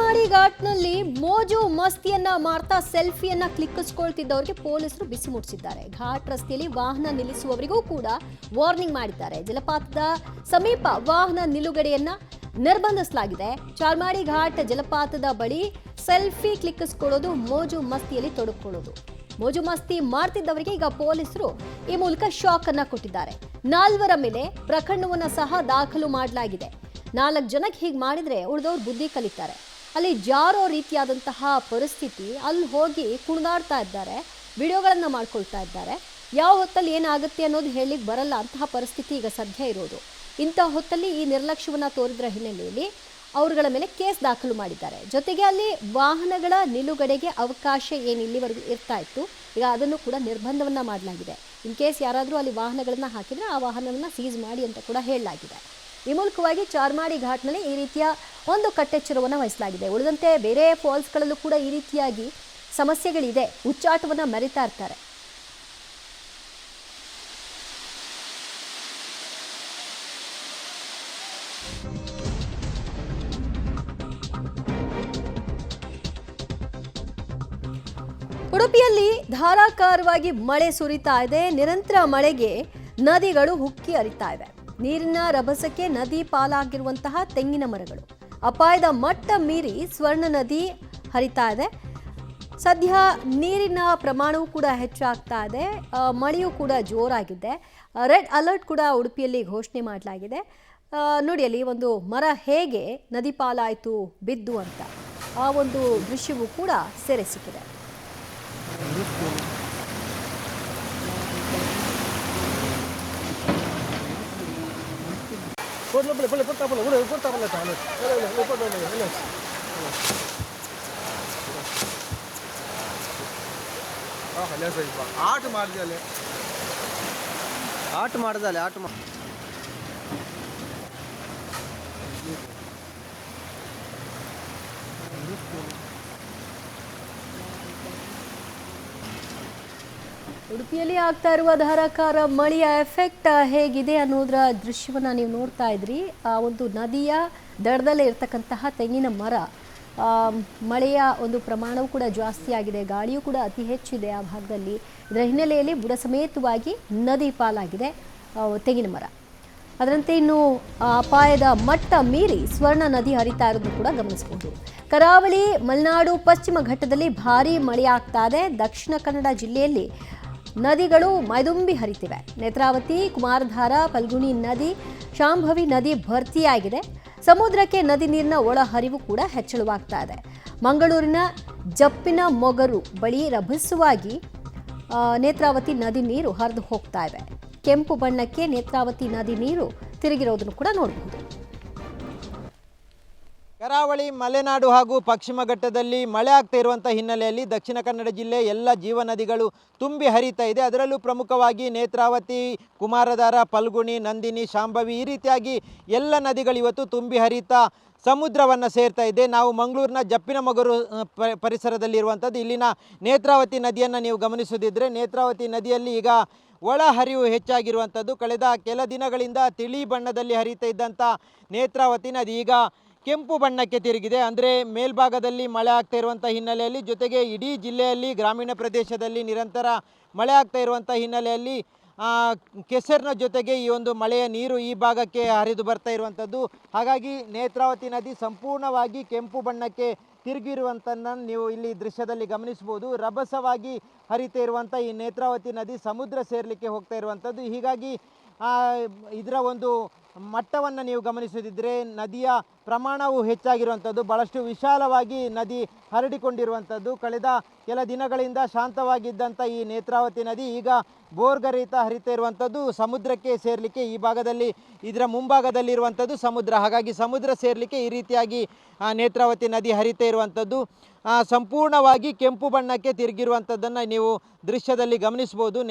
ಚಾರ್ಮಾಡಿ ಘಾಟ್ನಲ್ಲಿ ಮೋಜು ಮಸ್ತಿಯನ್ನ ಮಾಡ್ತಾ ಸೆಲ್ಫಿಯನ್ನ ಕ್ಲಿಕ್ಕಿಸ್ಕೊಳ್ತಿದ್ದವರಿಗೆ ಪೊಲೀಸರು ಬಿಸಿ ಮುಟ್ಟಿಸಿದ್ದಾರೆ. ಘಾಟ್ ರಸ್ತೆಯಲ್ಲಿ ವಾಹನ ನಿಲ್ಲಿಸುವವರಿಗೂ ಕೂಡ ವಾರ್ನಿಂಗ್ ಮಾಡಿದ್ದಾರೆ. ಜಲಪಾತದ ಸಮೀಪ ವಾಹನ ನಿಲುಗಡೆಯನ್ನ ನಿರ್ಬಂಧಿಸಲಾಗಿದೆ. ಚಾರ್ಮಾಡಿ ಘಾಟ್ ಜಲಪಾತದ ಬಳಿ ಸೆಲ್ಫಿ ಕ್ಲಿಕ್ಕಿಸ್ಕೊಳ್ಳೋದು ಮೋಜು ಮಸ್ತಿಯಲ್ಲಿ ತೊಡಗಿಕೊಳ್ಳೋದು. ಮೋಜು ಮಸ್ತಿ ಮಾಡ್ತಿದ್ದವರಿಗೆ ಈಗ ಪೊಲೀಸರು ಈ ಮೂಲಕ ಶಾಕ್ ಅನ್ನ ಕೊಟ್ಟಿದ್ದಾರೆ. 4 ಮೇಲೆ ಪ್ರಕರಣವನ್ನ ಸಹ ದಾಖಲು ಮಾಡಲಾಗಿದೆ. 4 ಜನಕ್ಕೆ ಹೀಗೆ ಮಾಡಿದ್ರೆ ಉಳಿದವ್ರು ಬುದ್ಧಿ ಕಲಿತಾರೆ. ಅಲ್ಲಿ ಜಾರೋ ರೀತಿಯಾದಂತಹ ಪರಿಸ್ಥಿತಿ, ಅಲ್ಲಿ ಹೋಗಿ ಕುಣಿದಾಡ್ತಾ ಇದ್ದಾರೆ, ವಿಡಿಯೋಗಳನ್ನು ಮಾಡ್ಕೊಳ್ತಾ ಇದ್ದಾರೆ. ಯಾವ ಹೊತ್ತಲ್ಲಿ ಏನಾಗುತ್ತೆ ಅನ್ನೋದು ಹೇಳಲಿಕ್ಕೆ ಬರಲ್ಲ, ಅಂತಹ ಪರಿಸ್ಥಿತಿ ಈಗ ಸದ್ಯ ಇರೋದು. ಇಂಥ ಹೊತ್ತಲ್ಲಿ ಈ ನಿರ್ಲಕ್ಷ್ಯವನ್ನು ತೋರಿದ್ರ ಹಿನ್ನೆಲೆಯಲ್ಲಿ ಅವರುಗಳ ಮೇಲೆ ಕೇಸ್ ದಾಖಲು ಮಾಡಿದ್ದಾರೆ. ಜೊತೆಗೆ ಅಲ್ಲಿ ವಾಹನಗಳ ನಿಲುಗಡೆಗೆ ಅವಕಾಶ ಏನು ಇಲ್ಲಿವರೆಗೂ ಇರ್ತಾ ಇತ್ತು, ಈಗ ಅದನ್ನು ಕೂಡ ನಿರ್ಬಂಧವನ್ನು ಮಾಡಲಾಗಿದೆ. ಇನ್ ಕೇಸ್ ಯಾರಾದರೂ ಅಲ್ಲಿ ವಾಹನಗಳನ್ನು ಹಾಕಿದರೆ ಆ ವಾಹನವನ್ನು ಸೀಸ್ ಮಾಡಿ ಅಂತ ಕೂಡ ಹೇಳಲಾಗಿದೆ. ಈ ಮೂಲಕವಾಗಿ ಚಾರ್ಮಾಡಿ ಘಾಟ್ನಲ್ಲಿ ಈ ರೀತಿಯ ಒಂದು ಕಟ್ಟೆಚ್ಚರವನ್ನು ವಹಿಸಲಾಗಿದೆ. ಉಳಿದಂತೆ ಬೇರೆ ಫಾಲ್ಸ್ಗಳಲ್ಲೂ ಕೂಡ ಈ ರೀತಿಯಾಗಿ ಸಮಸ್ಯೆಗಳಿದೆ, ಹುಚ್ಚಾಟವನ್ನು ಮೆರಿತಾ ಇರ್ತಾರೆ. ಉಡುಪಿಯಲ್ಲಿ ಧಾರಾಕಾರವಾಗಿ ಮಳೆ ಸುರಿತಾ ಇದೆ. ನಿರಂತರ ಮಳೆಗೆ ನದಿಗಳು ಉಕ್ಕಿ ಹರಿತಾ ಇವೆ. ನೀರಿನ ರಭಸಕ್ಕೆ ನದಿ ಪಾಲಾಗಿರುವಂತಹ ತೆಂಗಿನ ಮರಗಳು ಅಪಾಯದ ಮಟ್ಟ ಮೀರಿ ಸ್ವರ್ಣ ನದಿ ಹರಿತಾ ಇದೆ. ಸದ್ಯ ನೀರಿನ ಪ್ರಮಾಣವೂ ಕೂಡ ಹೆಚ್ಚಾಗ್ತಾ ಇದೆ. ಮಳೆಯೂ ಕೂಡ ಜೋರಾಗಿದೆ. ರೆಡ್ ಅಲರ್ಟ್ ಕೂಡ ಉಡುಪಿಯಲ್ಲಿ ಘೋಷಣೆ ಮಾಡಲಾಗಿದೆ. ನೋಡಿ ಅಲ್ಲಿ ಒಂದು ಮರ ಹೇಗೆ ನದಿ ಪಾಲಾಯಿತು ಬಿದ್ದು ಅಂತ, ಆ ಒಂದು ದೃಶ್ಯವೂ ಕೂಡ ಸೆರೆ ಸಿಕ್ಕಿದೆ. ಆಟ ಮಾಡ್ದಲೆ ಉಡುಪಿಯಲ್ಲಿ ಆಗ್ತಾ ಇರುವ ಧಾರಾಕಾರ ಮಳೆಯ ಎಫೆಕ್ಟ್ ಹೇಗಿದೆ ಅನ್ನೋದರ ದೃಶ್ಯವನ್ನು ನೀವು ನೋಡ್ತಾ ಇದ್ರಿ. ಆ ಒಂದು ನದಿಯ ದಡದಲ್ಲೇ ಇರ್ತಕ್ಕಂತಹ ತೆಂಗಿನ ಮರ, ಮಳೆಯ ಒಂದು ಪ್ರಮಾಣವೂ ಕೂಡ ಜಾಸ್ತಿ ಆಗಿದೆ, ಗಾಳಿಯೂ ಕೂಡ ಅತಿ ಹೆಚ್ಚಿದೆ ಆ ಭಾಗದಲ್ಲಿ. ಇದರ ಹಿನ್ನೆಲೆಯಲ್ಲಿ ಬುಡ ಸಮೇತವಾಗಿ ನದಿ ಪಾಲಾಗಿದೆ ತೆಂಗಿನ ಮರ. ಅದರಂತೆ ಇನ್ನು ಅಪಾಯದ ಮಟ್ಟ ಮೀರಿ ಸ್ವರ್ಣ ನದಿ ಹರಿತಾ ಇರೋದು ಕೂಡ ಗಮನಿಸಬಹುದು. ಕರಾವಳಿ, ಮಲೆನಾಡು, ಪಶ್ಚಿಮ ಘಟ್ಟದಲ್ಲಿ ಭಾರೀ ಮಳೆಯಾಗ್ತಾ ಇದೆ. ದಕ್ಷಿಣ ಕನ್ನಡ ಜಿಲ್ಲೆಯಲ್ಲಿ ನದಿಗಳು ಮೈದುಂಬಿ ಹರಿತಿವೆ. ನೇತ್ರಾವತಿ, ಕುಮಾರಧಾರ, ಫಲ್ಗುಣಿ ನದಿ, ಶಾಂಭವಿ ನದಿ ಭರ್ತಿಯಾಗಿದೆ. ಸಮುದ್ರಕ್ಕೆ ನದಿ ನೀರಿನ ಒಳ ಹರಿವು ಕೂಡ ಹೆಚ್ಚಳವಾಗ್ತಾ ಇದೆ. ಮಂಗಳೂರಿನ ಜಪ್ಪಿನ ಮೊಗರು ಬಳಿ ರಭಸವಾಗಿ ನೇತ್ರಾವತಿ ನದಿ ನೀರು ಹರಿದು ಹೋಗ್ತಾ ಇದೆ. ಕೆಂಪು ಬಣ್ಣಕ್ಕೆ ನೇತ್ರಾವತಿ ನದಿ ನೀರು ತಿರುಗಿರೋದನ್ನು ಕೂಡ ನೋಡಬಹುದು. ಕರಾವಳಿ, ಮಲೆನಾಡು ಹಾಗೂ ಪಶ್ಚಿಮ ಘಟ್ಟದಲ್ಲಿ ಮಳೆ ಆಗ್ತಾ ಇರುವಂಥ ಹಿನ್ನೆಲೆಯಲ್ಲಿ ದಕ್ಷಿಣ ಕನ್ನಡ ಜಿಲ್ಲೆ ಎಲ್ಲ ಜೀವ ನದಿಗಳು ತುಂಬಿ ಹರಿತಾ ಇದೆ. ಅದರಲ್ಲೂ ಪ್ರಮುಖವಾಗಿ ನೇತ್ರಾವತಿ, ಕುಮಾರಧಾರ, ಫಲ್ಗುಣಿ, ನಂದಿನಿ, ಶಾಂಭವಿ ಈ ರೀತಿಯಾಗಿ ಎಲ್ಲ ನದಿಗಳು ಇವತ್ತು ತುಂಬಿ ಹರಿತಾ ಸಮುದ್ರವನ್ನು ಸೇರ್ತಾ ಇದೆ. ನಾವು ಮಂಗಳೂರಿನ ಜಪ್ಪಿನ ಮೊಗರು ಪರಿಸರದಲ್ಲಿರುವಂಥದ್ದು. ಇಲ್ಲಿನ ನೇತ್ರಾವತಿ ನದಿಯನ್ನು ನೀವು ಗಮನಿಸೋದಿದ್ದರೆ, ನೇತ್ರಾವತಿ ನದಿಯಲ್ಲಿ ಈಗ ಒಳ ಹರಿವು ಹೆಚ್ಚಾಗಿರುವಂಥದ್ದು. ಕಳೆದ ಕೆಲ ದಿನಗಳಿಂದ ತಿಳಿ ಬಣ್ಣದಲ್ಲಿ ಹರಿತಾ ಇದ್ದಂಥ ನೇತ್ರಾವತಿ ನದಿ ಈಗ ಕೆಂಪು ಬಣ್ಣಕ್ಕೆ ತಿರುಗಿದೆ. ಅಂದರೆ ಮೇಲ್ಭಾಗದಲ್ಲಿ ಮಳೆ ಆಗ್ತಾ ಇರುವಂಥ ಹಿನ್ನೆಲೆಯಲ್ಲಿ, ಜೊತೆಗೆ ಇಡೀ ಜಿಲ್ಲೆಯಲ್ಲಿ ಗ್ರಾಮೀಣ ಪ್ರದೇಶದಲ್ಲಿ ನಿರಂತರ ಮಳೆ ಆಗ್ತಾ ಇರುವಂಥ ಹಿನ್ನೆಲೆಯಲ್ಲಿ ಕೆಸರಿನ ಜೊತೆಗೆ ಈ ಒಂದು ಮಳೆಯ ನೀರು ಈ ಭಾಗಕ್ಕೆ ಹರಿದು ಬರ್ತಾ ಇರುವಂಥದ್ದು. ಹಾಗಾಗಿ ನೇತ್ರಾವತಿ ನದಿ ಸಂಪೂರ್ಣವಾಗಿ ಕೆಂಪು ಬಣ್ಣಕ್ಕೆ ತಿರುಗಿರುವಂಥದ್ದನ್ನು ನೀವು ಇಲ್ಲಿ ದೃಶ್ಯದಲ್ಲಿ ಗಮನಿಸ್ಬೋದು. ರಭಸವಾಗಿ ಹರಿತಾ ಇರುವಂಥ ಈ ನೇತ್ರಾವತಿ ನದಿ ಸಮುದ್ರ ಸೇರಲಿಕ್ಕೆ ಹೋಗ್ತಾ ಇರುವಂಥದ್ದು. ಹೀಗಾಗಿ ಇದರ ಒಂದು ಮಟ್ಟವನ್ನು ನೀವು ಗಮನಿಸದಿದ್ದರೆ ನದಿಯ ಪ್ರಮಾಣವು ಹೆಚ್ಚಾಗಿರುವಂಥದ್ದು, ಭಾಳಷ್ಟು ವಿಶಾಲವಾಗಿ ನದಿ ಹರಡಿಕೊಂಡಿರುವಂಥದ್ದು. ಕಳೆದ ಕೆಲ ದಿನಗಳಿಂದ ಶಾಂತವಾಗಿದ್ದಂಥ ಈ ನೇತ್ರಾವತಿ ನದಿ ಈಗ ಬೋರ್ಗರೀತ ಹರಿತಾ ಇರುವಂಥದ್ದು. ಸಮುದ್ರಕ್ಕೆ ಸೇರಲಿಕ್ಕೆ ಈ ಭಾಗದಲ್ಲಿ, ಇದರ ಮುಂಭಾಗದಲ್ಲಿರುವಂಥದ್ದು ಸಮುದ್ರ. ಹಾಗಾಗಿ ಸಮುದ್ರ ಸೇರಲಿಕ್ಕೆ ಈ ರೀತಿಯಾಗಿ ನೇತ್ರಾವತಿ ನದಿ ಹರಿತಾ ಇರುವಂಥದ್ದು. ಸಂಪೂರ್ಣವಾಗಿ ಕೆಂಪು ಬಣ್ಣಕ್ಕೆ ತಿರುಗಿರುವಂಥದ್ದನ್ನು ನೀವು ದೃಶ್ಯದಲ್ಲಿ ಗಮನಿಸ್ಬೋದು.